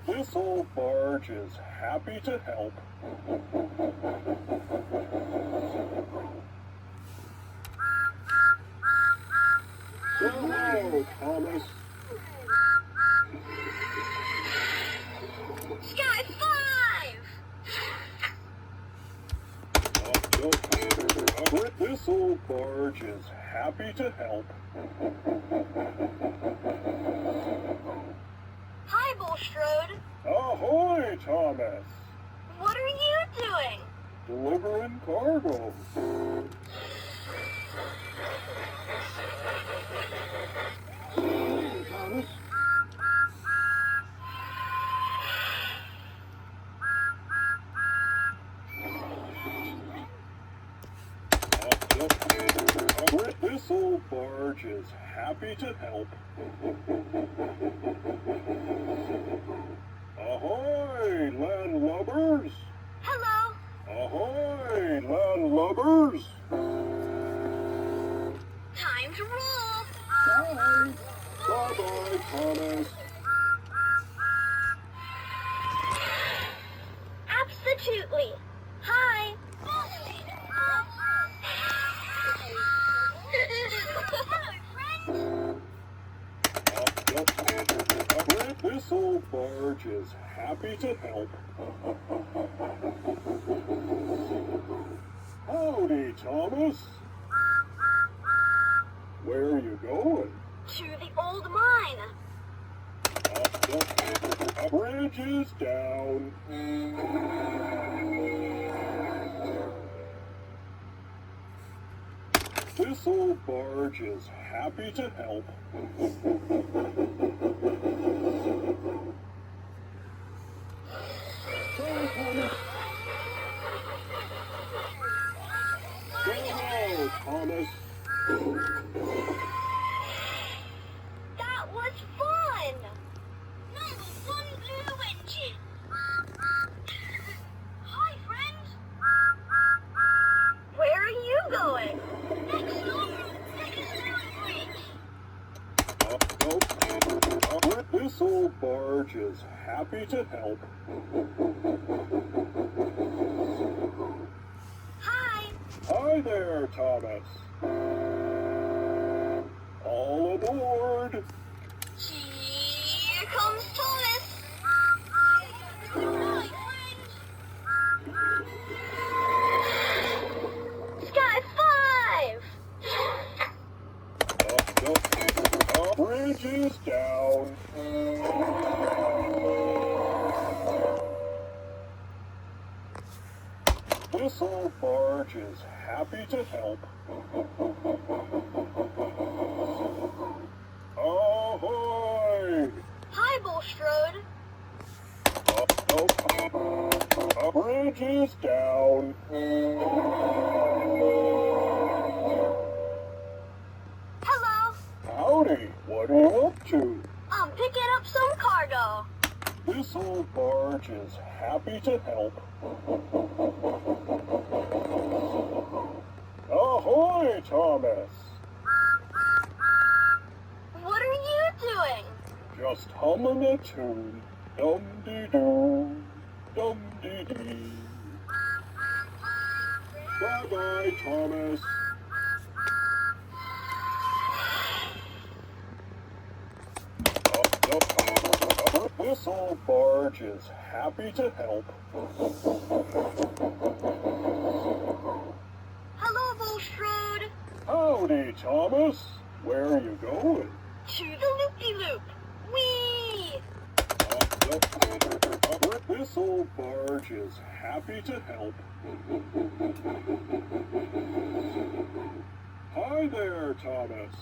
This old barge is happy to help. Hello, Thomas. Sky 5! This old barge is happy to help. Hi, Bulstrode. Ahoy, Thomas. What are you doing? Delivering cargo. Thomas. This old barge is happy to help. Ahoy, landlubbers! Hello. Ahoy, landlubbers! Time to roll. Bye. Bye-bye, Thomas. Absolutely. Hi. This old barge is happy to help. Howdy, Thomas. Where are you going? To the old mine. Bridge is down. This old barge is happy to help. Sorry, Thomas. Hello, Thomas. That was fun. Number 1 blue engine. Hi, friend. Where are you going? Next stop, Bridge. This old barge is happy to help. Hi. Hi there, Thomas. All aboard. Here comes Thomas. Hi, friend. Sky 5. Bridge is down. This old barge is happy to help. Ahoy! Hi, Bulstrode. Bridge is down. Hello. Howdy, what are you up to? I'm picking up some cargo. This old barge is happy to help. Ahoy, Thomas! What are you doing? Just humming a tune. Dum-dee-doo, dum-dee-dee. Bye-bye, Thomas. This old barge is happy to help. Hello, Bulstrode. Howdy, Thomas. Where are you going? To the loop-de-loop. Whee! This old barge is happy to help. Hi there, Thomas.